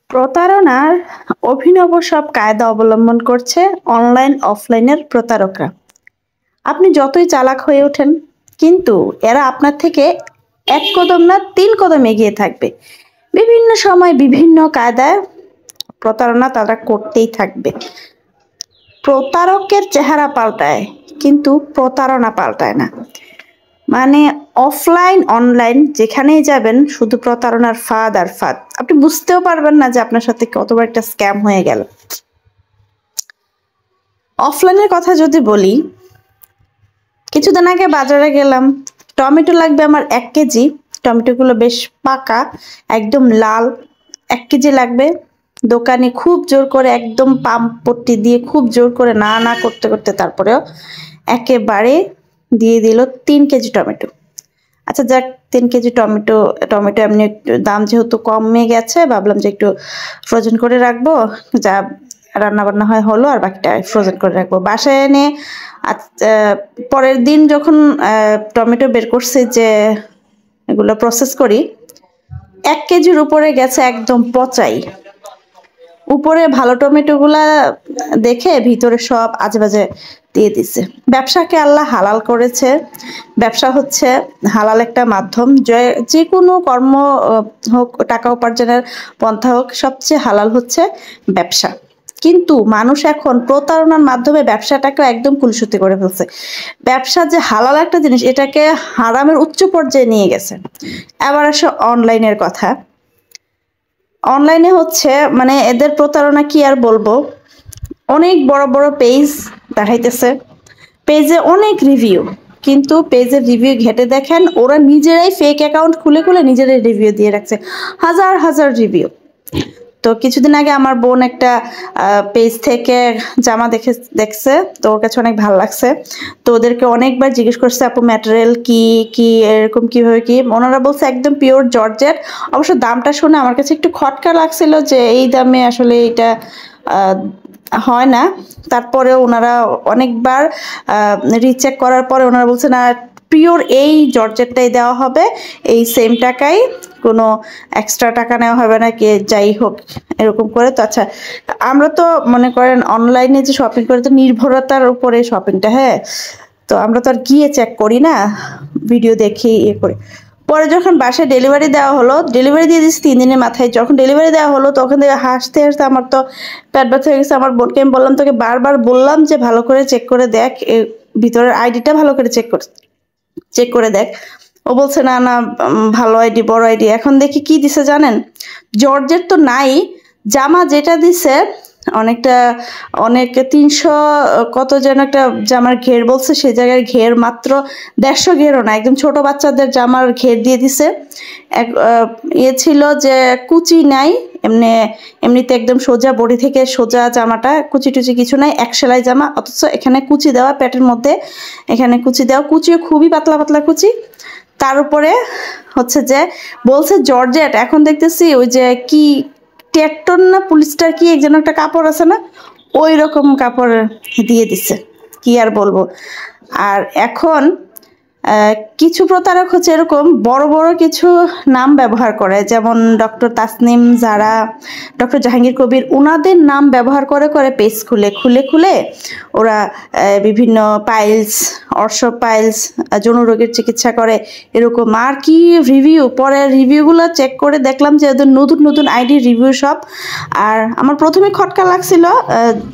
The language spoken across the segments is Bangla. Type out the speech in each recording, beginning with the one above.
প্রতারণার অভিনব সব কায়দা অবলম্বন করছে অনলাইন অফলাইনের প্রতারকরা। আপনি যতই চালাক হয়ে ওঠেন, কিন্তু এরা আপনার থেকে এক কদম না ৩ কদম এগিয়ে থাকবে। বিভিন্ন সময় বিভিন্ন কায়দায় প্রতারণা তারা করতেই থাকবে। প্রতারকের চেহারা পাল্টায়, কিন্তু প্রতারণা পাল্টায় না। মানে অফলাইন অনলাইন যেখানেই যাবেন শুধু প্রতারণার ফাঁদ আর ফাঁদ। আপনি বুঝতেও পারবেন না যে আপনার সাথে কত বড় একটা স্ক্যাম হয়ে গেল। অফলাইনের কথা যদি বলি, কিছুদিন আগে বাজারে গেলাম, টমেটো লাগবে আমার 1 কেজি। টমেটোগুলো বেশ পাকা, একদম লাল। 1 কেজি লাগবে। দোকানি খুব জোর করে, একদম পাম্প পট্টি দিয়ে খুব জোর করে না না করতে করতে তারপরেও একেবারে দিয়ে দিল 3 কেজি টমেটো। আচ্ছা যাক, 3 কেজি টমেটো এমনি একটু দাম যেহেতু কমে গেছে, ভাবলাম যে একটু ফ্রোজেন করে রাখবো, যা রান্না বান্না হয় হলো, আর বাকিটা ফ্রোজেন করে রাখবো। বাসায় এনে পরের দিন যখন টমেটো বের করছে যে এগুলো প্রসেস করি, 1 কেজির উপরে গেছে একদম পচাই। উপরে ভালো টমেটোগুলা দেখে ভিতরে সব আজেবাজে দিয়ে দিছে। ব্যবসাকে আল্লাহ হালাল করেছে। ব্যবসা হচ্ছে হালাল একটা মাধ্যম। যে কোনো কর্ম হোক, টাকা উপার্জনের পন্থা হোক, সবচেয়ে হালাল হচ্ছে ব্যবসা। কিন্তু মানুষ এখন প্রতারণার মাধ্যমে ব্যবসাটাকে একদম কুলসুতি করে ফেলছে। ব্যবসা যে হালাল একটা জিনিস, এটাকে হারামের উচ্চ পর্যায়ে নিয়ে গেছে। এবার আসে অনলাইনের কথা। অনলাইনে হচ্ছে মানে এদের প্রতারণা কি আর বলবো। অনেক বড় বড় পেজ দেখাইতেছে, পেজে অনেক রিভিউ, কিন্তু পেজের রিভিউ ঘেটে দেখেন ওরা নিজেরাই ফেক অ্যাকাউন্ট খুলে খুলে নিজেরাই রিভিউ দিয়ে রাখছে, হাজার হাজার রিভিউ। তো কিছুদিন আগে আমার বোন একটা পেজ থেকে জামা দেখছে, তো ওর কাছে অনেক ভালো লাগছে। তো ওদেরকে অনেকবার জিজ্ঞেস করছে, আপু ম্যাটেরিয়াল কি কি এরকম কিভাবে কি। ওনারা বলছে একদম পিওর জর্জেট। অবশ্য দামটা শুনে আমার কাছে একটু খটকা লাগছিল যে এই দামে আসলে এটা হয় না। তারপরেও ওনারা অনেকবার রিচেক করার পরে ওনারা বলছে না, পিওর এই জর্জেটটাই দেওয়া হবে, এই সেম টাকায়, কোনো এক্সট্রা টাকা নেওয়া হবে না, কি যাই হোক এরকম করে। তো আচ্ছা, আমরা তো মনে করেন অনলাইনে যে শপিং করে তো নির্ভরতার উপরে শপিংটা, হ্যাঁ, তো আমরা তো আর গিয়ে চেক করি না, ভিডিও দেখি ইয়ে করি। পরে যখন বাসায় ডেলিভারি দেওয়া হলো, ডেলিভারি দিয়ে দিচ্ছি 3 দিনের মাথায়, যখন ডেলিভারি দেওয়া হলো তখন থেকে হাসতে হাসতে আমার তো পেট ব্যথা হয়ে গেছে। আমার বোনকে আমি বললাম, তোকে বারবার বললাম যে ভালো করে চেক করে দেখ, ভিতরের আইডিটা ভালো করে চেক করে দেখ। ও বলছে না না, ভালো আইডি, বড় আইডি। এখন দেখি কি দিছে জানেন, জর্জেট তো নাই, জামা যেটা দিছে অনেক 300 কত যেন একটা জামার ঘের বলছে, সেই জায়গায় ঘের মাত্র 150 ঘেরও না, একদম ছোট বাচ্চাদের জামার ঘের দিয়ে দিছে। ছিল যে কুচি নাই, এমনিতে একদম সোজা বডি থেকে সোজা জামাটা, কুচি টুচি কিছু নাই, 1 সেলাই জামা, অথচ এখানে কুচি দেওয়া, পেটের মধ্যে এখানে কুচি দেওয়া, কুচিও খুবই পাতলা পাতলা কুচি। তার উপরে হচ্ছে যে বলছে জর্জেট। এখন দেখতেছি ওই যে কি টেকটন না পুলিশটার কি যেন একটা কাপড় আছে না, ওই রকম কাপড় দিয়ে দিচ্ছে। কি আর বলবো। আর এখন কিছু প্রতারক হচ্ছে এরকম বড় বড় কিছু নাম ব্যবহার করে, যেমন ডক্টর তাসনিম যারা, ডক্টর জাহাঙ্গীর কবির, ওনাদের নাম ব্যবহার করে করে পেজ খুলে ওরা বিভিন্ন পাইলস, অর্শ পাইলস, যৌন রোগের চিকিৎসা করে, এরকম আর কি রিভিউ। পরে রিভিউগুলো চেক করে দেখলাম যে ওদের নতুন নতুন আইডি রিভিউ সব। আর আমার প্রথমে খটকা লাগছিল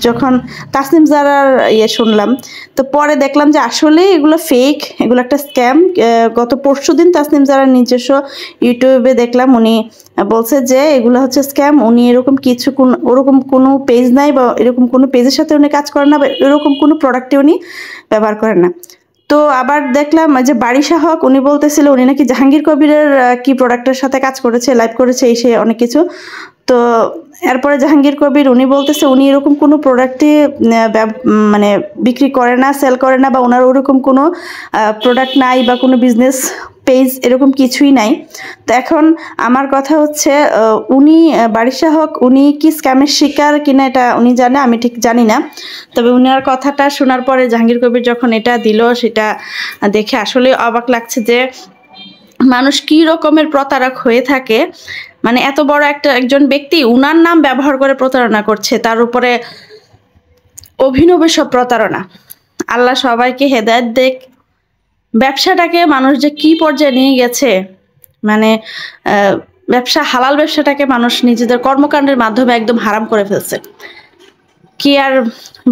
যখন তাসনিম জারার শুনলাম, তো পরে দেখলাম যে আসলে এগুলো ফেক, এগুলো একটা স্ক্যাম। গত পরশুদিন তাসনিম জারার নিজস্ব ইউটিউবে দেখলাম, উনি বলছে যে এগুলো হচ্ছে স্ক্যাম। উনি এরকম ওরকম কোনো পেজ নাই, বা এরকম কোনো পেজের সাথে উনি কাজ করেন না, বা এরকম কোনো প্রোডাক্টে উনি ব্যবহার করেন না। তো আবার দেখলাম যে বারিশা হক, উনি বলতেছিল উনি নাকি জাহাঙ্গীর কবিরের কি প্রোডাক্টের সাথে কাজ করেছে, লাইভ করেছে, এই সে অনেক কিছু। তো এরপরে জাহাঙ্গীর কবির উনি বলতেছে উনি এরকম কোনো প্রোডাক্টে মানে বিক্রি করে না, সেল করে না, বা ওনার ওরকম কোনো প্রোডাক্ট নাই, বা কোনো বিজনেস পেজ এরকম কিছুই নাই। তো এখন আমার কথা হচ্ছে, উনি বারিশা হক উনি কি স্ক্যামের শিকার কিনা এটা উনি জানে, আমি ঠিক জানি না। তবে উনার কথাটা শোনার পরে জাহাঙ্গীর কবির যখন এটা দিল, সেটা দেখে আসলে অবাক লাগছে যে মানুষ কি রকমের প্রতারক হয়ে থাকে। মানে এত বড় একজন ব্যক্তি উনার নাম ব্যবহার করে প্রতারণা করছে, তার উপরে অভিনব সব প্রতারণা। আল্লাহ সবাইকে হেদায়েত দেখ। ব্যবসাটাকে মানুষ যে কি পর্যায়ে নিয়ে গেছে, মানে ব্যবসা, হালাল ব্যবসাটাকে মানুষ নিজেদের কর্মকাণ্ডের মাধ্যমে একদম হারাম করে ফেলছে। কি আর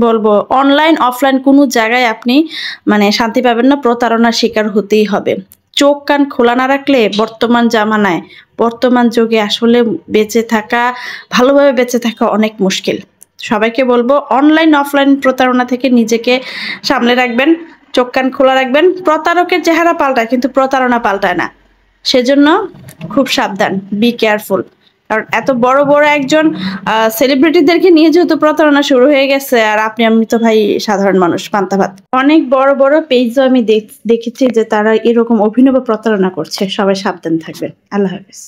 বলবো, অনলাইন অফলাইন কোনো জায়গায় আপনি মানে শান্তি পাবেন না, প্রতারণার শিকার হতেই হবে। চোখ কান খোলা না রাখলে বর্তমান জামানায়, বর্তমান যুগে আসলে বেঁচে থাকা, ভালোভাবে বেঁচে থাকা অনেক মুশকিল। সবাইকে বলবো অনলাইন অফলাইন প্রতারণা থেকে নিজেকে সামলে রাখবেন, চোখ কান খোলা রাখবেন। প্রতারকের চেহারা পাল্টায় কিন্তু প্রতারণা পাল্টায় না, সেজন্য খুব সাবধান, বি কেয়ারফুল। কারণ এত বড় বড় একজন সেলিব্রিটিদেরকে নিয়ে যেহেতু প্রতারণা শুরু হয়ে গেছে, আর আমি তো ভাই সাধারণ মানুষ, পান্তা ভাত। অনেক বড় বড় পেজও আমি দেখেছি যে তারা এরকম অভিনব প্রতারণা করছে। সবাই সাবধান থাকবেন। আল্লাহ হাফেজ।